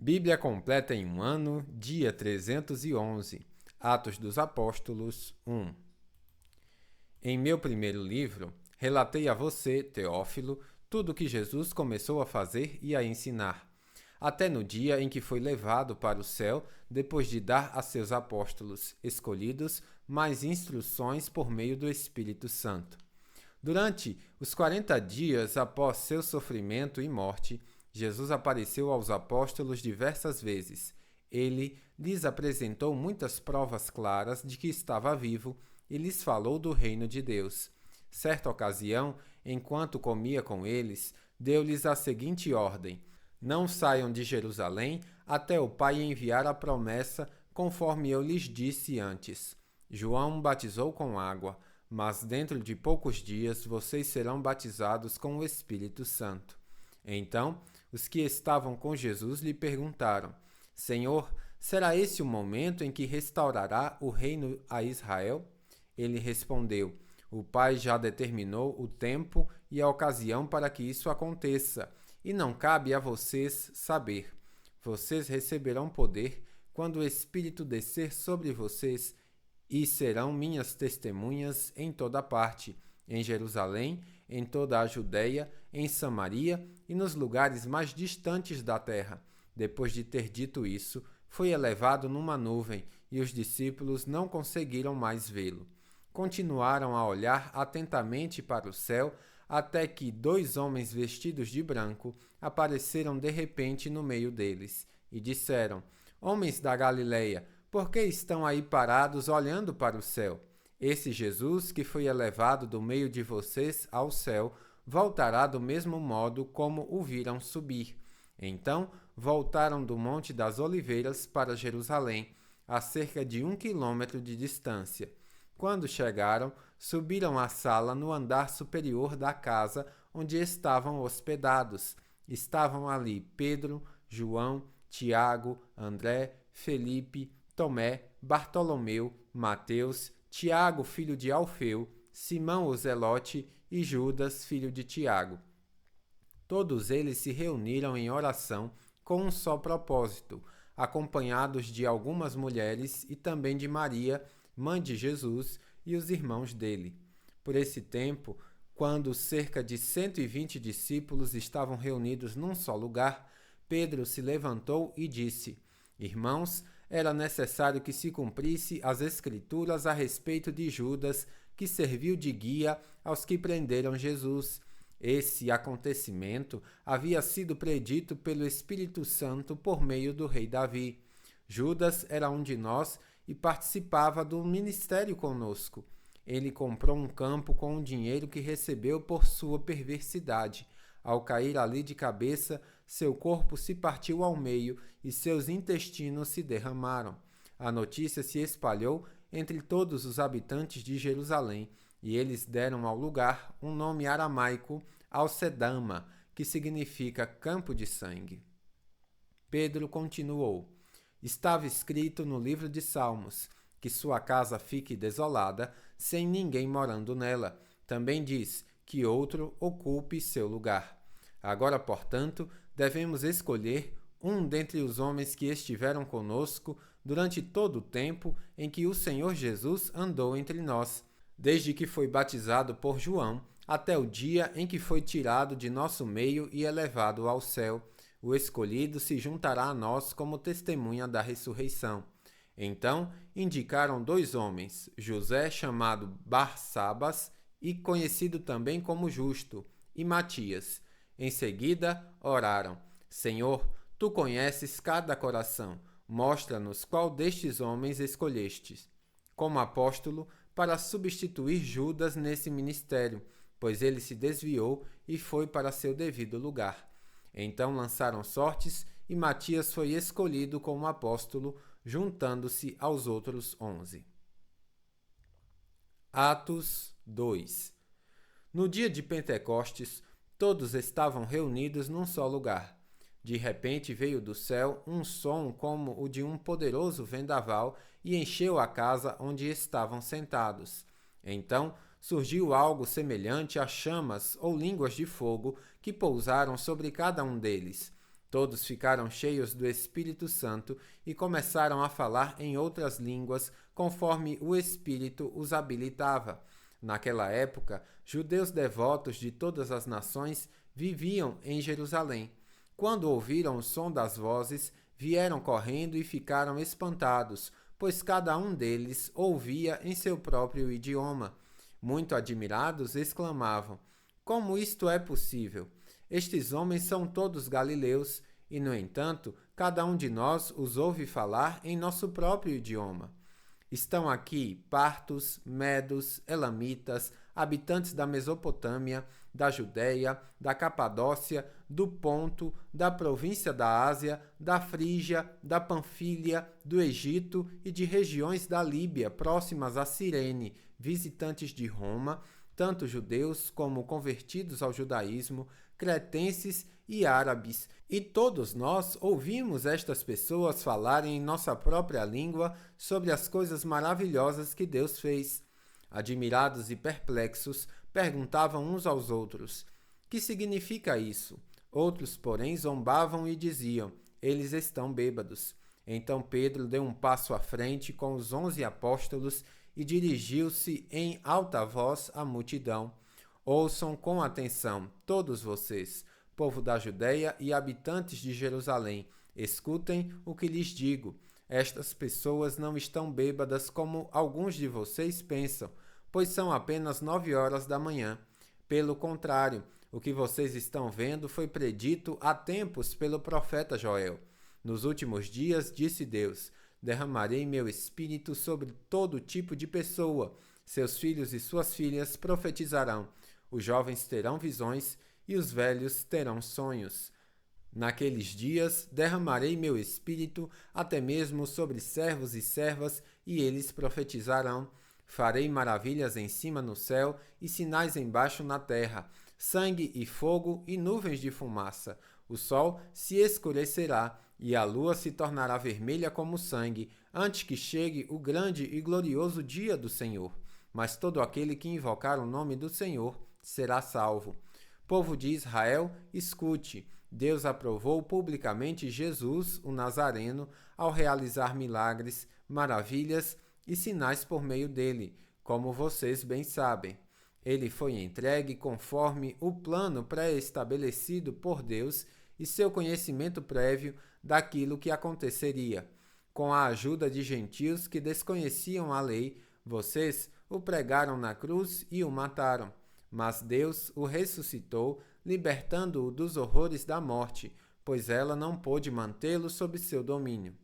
Bíblia completa em um ano, dia 311. Atos dos Apóstolos 1. Em meu primeiro livro, relatei a você, Teófilo, tudo o que Jesus começou a fazer e a ensinar, até no dia em que foi levado para o céu, depois de dar a seus apóstolos escolhidos mais instruções por meio do Espírito Santo. Durante os 40 dias após seu sofrimento e morte, Jesus apareceu aos apóstolos diversas vezes. Ele lhes apresentou muitas provas claras de que estava vivo e lhes falou do reino de Deus. Certa ocasião, enquanto comia com eles, deu-lhes a seguinte ordem: não saiam de Jerusalém até o Pai enviar a promessa, conforme eu lhes disse antes. João batizou com água, mas dentro de poucos dias vocês serão batizados com o Espírito Santo. Então, os que estavam com Jesus lhe perguntaram: Senhor, será esse o momento em que restaurará o reino a Israel? Ele respondeu: O Pai já determinou o tempo e a ocasião para que isso aconteça, e não cabe a vocês saber. Vocês receberão poder quando o Espírito descer sobre vocês, e serão minhas testemunhas em toda parte, em Jerusalém, em toda a Judeia, em Samaria e nos lugares mais distantes da terra. Depois de ter dito isso, foi elevado numa nuvem, e os discípulos não conseguiram mais vê-lo. Continuaram a olhar atentamente para o céu, até que 2 homens vestidos de branco apareceram de repente no meio deles, e disseram: Homens da Galileia, por que estão aí parados olhando para o céu? Esse Jesus que foi elevado do meio de vocês ao céu, voltará do mesmo modo como o viram subir. Então voltaram do Monte das Oliveiras para Jerusalém, a cerca de 1 quilômetro de distância. Quando chegaram, subiram à sala no andar superior da casa onde estavam hospedados. Estavam ali Pedro, João, Tiago, André, Felipe, Tomé, Bartolomeu, Mateus, Tiago, filho de Alfeu, Simão o Zelote e Judas, filho de Tiago. Todos eles se reuniram em oração com um só propósito, acompanhados de algumas mulheres e também de Maria, mãe de Jesus, e os irmãos dele. Por esse tempo, quando cerca de 120 discípulos estavam reunidos num só lugar, Pedro se levantou e disse: Irmãos, era necessário que se cumprisse as Escrituras a respeito de Judas, que serviu de guia aos que prenderam Jesus. Esse acontecimento havia sido predito pelo Espírito Santo por meio do rei Davi. Judas era um de nós e participava do ministério conosco. Ele comprou um campo com o dinheiro que recebeu por sua perversidade. Ao cair ali de cabeça, seu corpo se partiu ao meio e seus intestinos se derramaram. A notícia se espalhou entre todos os habitantes de Jerusalém, e eles deram ao lugar um nome aramaico, Alcedama, que significa campo de sangue. Pedro continuou: Estava escrito no livro de Salmos, que sua casa fique desolada, sem ninguém morando nela. Também diz que outro ocupe seu lugar. Agora, portanto, devemos escolher um dentre os homens que estiveram conosco durante todo o tempo em que o Senhor Jesus andou entre nós, desde que foi batizado por João, até o dia em que foi tirado de nosso meio e elevado ao céu. O escolhido se juntará a nós como testemunha da ressurreição. Então indicaram 2 homens, José, chamado Barsabas, e conhecido também como Justo, e Matias. Em seguida oraram: Senhor, tu conheces cada coração, mostra-nos qual destes homens escolhestes como apóstolo para substituir Judas nesse ministério, pois ele se desviou e foi para seu devido lugar. Então lançaram sortes e Matias foi escolhido como apóstolo, juntando-se aos outros 11. Atos 2. No dia de Pentecostes, todos estavam reunidos num só lugar. De repente veio do céu um som como o de um poderoso vendaval e encheu a casa onde estavam sentados. Então surgiu algo semelhante a chamas ou línguas de fogo que pousaram sobre cada um deles. Todos ficaram cheios do Espírito Santo e começaram a falar em outras línguas, conforme o Espírito os habilitava. Naquela época, judeus devotos de todas as nações viviam em Jerusalém. Quando ouviram o som das vozes, vieram correndo e ficaram espantados, pois cada um deles ouvia em seu próprio idioma. Muito admirados, exclamavam: Como isto é possível? Estes homens são todos galileus, e, no entanto, cada um de nós os ouve falar em nosso próprio idioma. Estão aqui partos, medos, elamitas, habitantes da Mesopotâmia, da Judéia, da Capadócia, do Ponto, da província da Ásia, da Frígia, da Panfília, do Egito e de regiões da Líbia próximas a Cirene, visitantes de Roma, tanto judeus como convertidos ao judaísmo, cretenses e árabes. E todos nós ouvimos estas pessoas falarem em nossa própria língua sobre as coisas maravilhosas que Deus fez. Admirados e perplexos, perguntavam uns aos outros: Que significa isso? Outros, porém, zombavam e diziam: Eles estão bêbados. Então Pedro deu um passo à frente com os 11 apóstolos e dirigiu-se em alta voz à multidão: Ouçam com atenção, todos vocês, povo da Judéia e habitantes de Jerusalém. Escutem o que lhes digo. Estas pessoas não estão bêbadas como alguns de vocês pensam, pois são apenas 9 horas da manhã. Pelo contrário, o que vocês estão vendo foi predito há tempos pelo profeta Joel. Nos últimos dias, disse Deus, derramarei meu espírito sobre todo tipo de pessoa. Seus filhos e suas filhas profetizarão. Os jovens terão visões e os velhos terão sonhos. Naqueles dias derramarei meu espírito até mesmo sobre servos e servas, e eles profetizarão. Farei maravilhas em cima no céu e sinais embaixo na terra, sangue e fogo e nuvens de fumaça. O sol se escurecerá e a lua se tornará vermelha como sangue, antes que chegue o grande e glorioso dia do Senhor. Mas todo aquele que invocar o nome do Senhor será salvo. Povo de Israel, escute. Deus aprovou publicamente Jesus, o Nazareno, ao realizar milagres, maravilhas e sinais por meio dele, como vocês bem sabem. Ele foi entregue conforme o plano pré-estabelecido por Deus e seu conhecimento prévio daquilo que aconteceria. Com a ajuda de gentios que desconheciam a lei, vocês o pregaram na cruz e o mataram. Mas Deus o ressuscitou, libertando-o dos horrores da morte, pois ela não pôde mantê-lo sob seu domínio.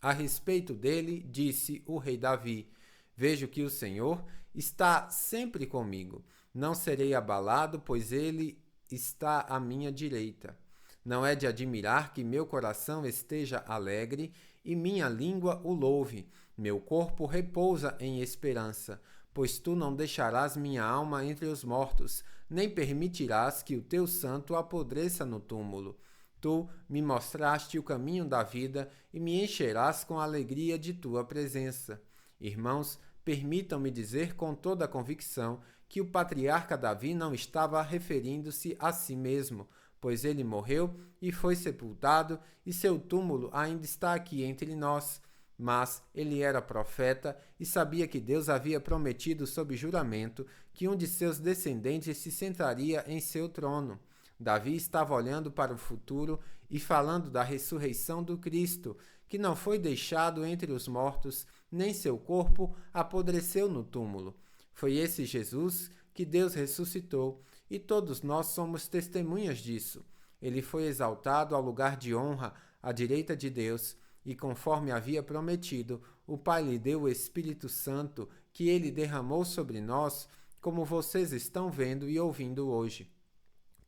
A respeito dele, disse o rei Davi: Vejo que o Senhor está sempre comigo. Não serei abalado, pois ele está à minha direita. Não é de admirar que meu coração esteja alegre e minha língua o louve. Meu corpo repousa em esperança, pois tu não deixarás minha alma entre os mortos, nem permitirás que o teu santo apodreça no túmulo. Tu me mostraste o caminho da vida e me encherás com a alegria de tua presença. Irmãos, permitam-me dizer com toda a convicção que o patriarca Davi não estava referindo-se a si mesmo, pois ele morreu e foi sepultado, e seu túmulo ainda está aqui entre nós. Mas ele era profeta e sabia que Deus havia prometido sob juramento que um de seus descendentes se sentaria em seu trono. Davi estava olhando para o futuro e falando da ressurreição do Cristo, que não foi deixado entre os mortos, nem seu corpo apodreceu no túmulo. Foi esse Jesus que Deus ressuscitou, e todos nós somos testemunhas disso. Ele foi exaltado ao lugar de honra, à direita de Deus, e conforme havia prometido, o Pai lhe deu o Espírito Santo, que ele derramou sobre nós, como vocês estão vendo e ouvindo hoje.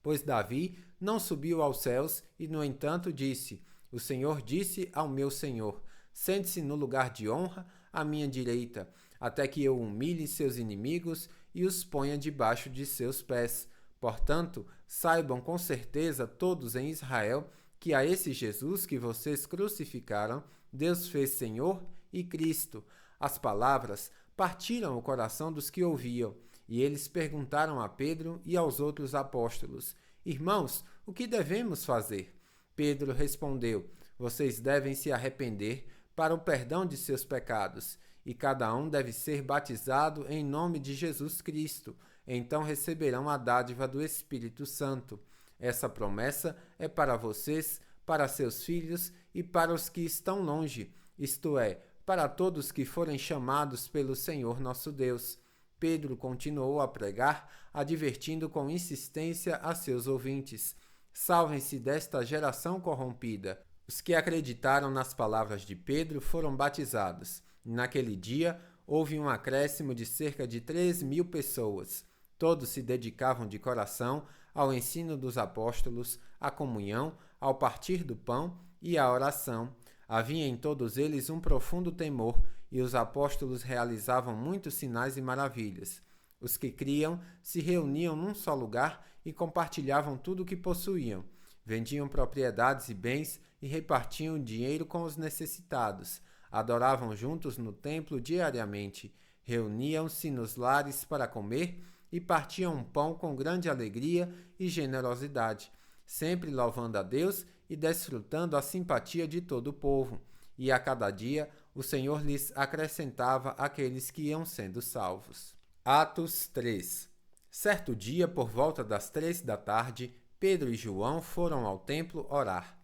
Pois Davi não subiu aos céus e, no entanto, disse: O Senhor disse ao meu Senhor: Sente-se no lugar de honra à minha direita, até que eu humilhe seus inimigos e os ponha debaixo de seus pés. Portanto, saibam com certeza todos em Israel que a esse Jesus que vocês crucificaram, Deus fez Senhor e Cristo. As palavras partiram o coração dos que ouviam, e eles perguntaram a Pedro e aos outros apóstolos: Irmãos, o que devemos fazer? Pedro respondeu: Vocês devem se arrepender para o perdão de seus pecados, e cada um deve ser batizado em nome de Jesus Cristo. Então receberão a dádiva do Espírito Santo. Essa promessa é para vocês, para seus filhos e para os que estão longe, isto é, para todos que forem chamados pelo Senhor nosso Deus. Pedro continuou a pregar, advertindo com insistência a seus ouvintes: Salvem-se desta geração corrompida. Os que acreditaram nas palavras de Pedro foram batizados. Naquele dia, houve um acréscimo de cerca de 3.000 pessoas. Todos se dedicavam de coração ao ensino dos apóstolos, à comunhão, ao partir do pão e à oração. Havia em todos eles um profundo temor, e os apóstolos realizavam muitos sinais e maravilhas. Os que criam se reuniam num só lugar e compartilhavam tudo o que possuíam. Vendiam propriedades e bens e repartiam o dinheiro com os necessitados. Adoravam juntos no templo diariamente. Reuniam-se nos lares para comer e partiam pão com grande alegria e generosidade, sempre louvando a Deus e desfrutando a simpatia de todo o povo. E a cada dia o Senhor lhes acrescentava aqueles que iam sendo salvos. Atos 3. Certo dia, por volta das 3 da tarde, Pedro e João foram ao templo orar.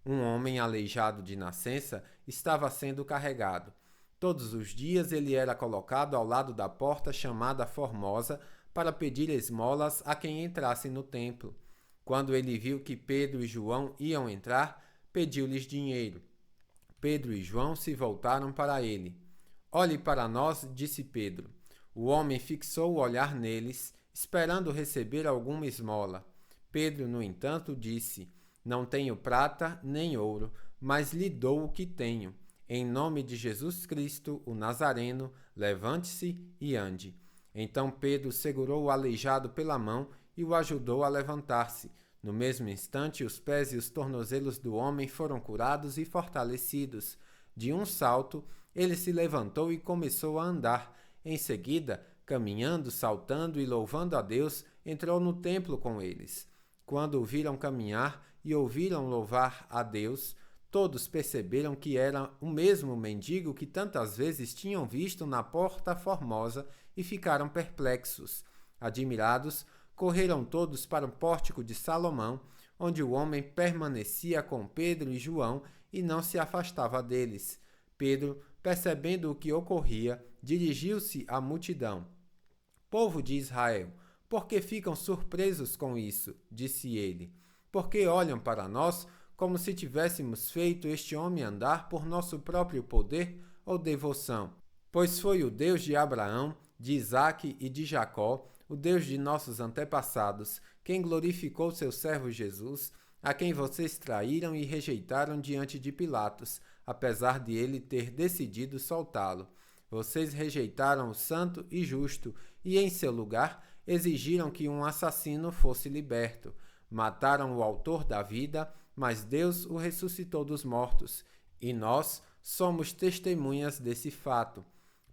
Um homem aleijado de nascença estava sendo carregado. Todos os dias ele era colocado ao lado da porta chamada Formosa para pedir esmolas a quem entrasse no templo. Quando ele viu que Pedro e João iam entrar, pediu-lhes dinheiro. Pedro e João se voltaram para ele. Olhe para nós, disse Pedro. O homem fixou o olhar neles, esperando receber alguma esmola. Pedro, no entanto, disse: Não tenho prata nem ouro, mas lhe dou o que tenho. Em nome de Jesus Cristo, o Nazareno, levante-se e ande. Então Pedro segurou o aleijado pela mão e o ajudou a levantar-se. No mesmo instante, os pés e os tornozelos do homem foram curados e fortalecidos. De um salto, ele se levantou e começou a andar. Em seguida, caminhando, saltando e louvando a Deus, entrou no templo com eles. Quando o viram caminhar e ouviram louvar a Deus, todos perceberam que era o mesmo mendigo que tantas vezes tinham visto na Porta Formosa e ficaram perplexos. Admirados, correram todos para o pórtico de Salomão, onde o homem permanecia com Pedro e João e não se afastava deles. Pedro, percebendo o que ocorria, dirigiu-se à multidão. Povo de Israel, por que ficam surpresos com isso? Disse ele. Porque olham para nós como se tivéssemos feito este homem andar por nosso próprio poder ou devoção? Pois foi o Deus de Abraão, de Isaque e de Jacó, o Deus de nossos antepassados, quem glorificou seu servo Jesus, a quem vocês traíram e rejeitaram diante de Pilatos, apesar de ele ter decidido soltá-lo. Vocês rejeitaram o santo e justo e, em seu lugar, exigiram que um assassino fosse liberto. Mataram o autor da vida, mas Deus o ressuscitou dos mortos, e nós somos testemunhas desse fato.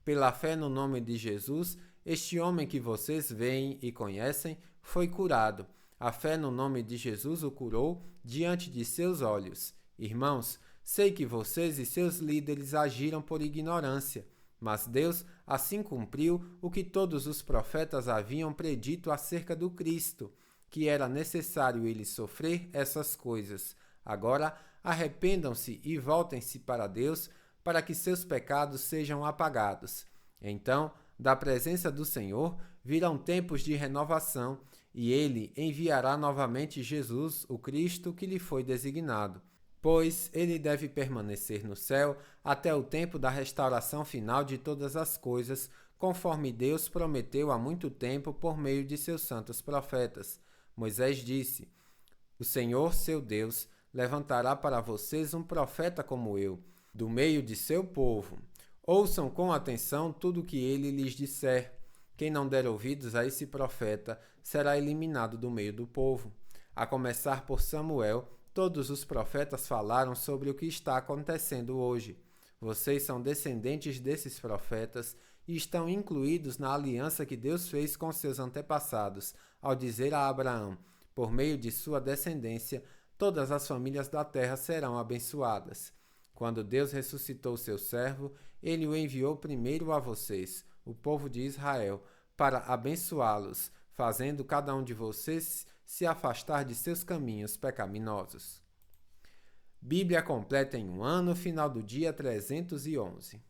Pela fé no nome de Jesus, este homem que vocês veem e conhecem foi curado. A fé no nome de Jesus o curou diante de seus olhos. Irmãos, sei que vocês e seus líderes agiram por ignorância, mas Deus assim cumpriu o que todos os profetas haviam predito acerca do Cristo, que era necessário ele sofrer essas coisas. Agora arrependam-se e voltem-se para Deus, para que seus pecados sejam apagados. Então, da presença do Senhor virão tempos de renovação, e ele enviará novamente Jesus, o Cristo que lhe foi designado. Pois ele deve permanecer no céu até o tempo da restauração final de todas as coisas, conforme Deus prometeu há muito tempo por meio de seus santos profetas. Moisés disse: O Senhor, seu Deus, levantará para vocês um profeta como eu, do meio de seu povo. Ouçam com atenção tudo o que ele lhes disser. Quem não der ouvidos a esse profeta será eliminado do meio do povo. A começar por Samuel, todos os profetas falaram sobre o que está acontecendo hoje. Vocês são descendentes desses profetas e estão incluídos na aliança que Deus fez com seus antepassados, ao dizer a Abraão: por meio de sua descendência, todas as famílias da terra serão abençoadas. Quando Deus ressuscitou seu servo, ele o enviou primeiro a vocês, o povo de Israel, para abençoá-los, fazendo cada um de vocês se afastar de seus caminhos pecaminosos. Bíblia completa em um ano, final do dia 311.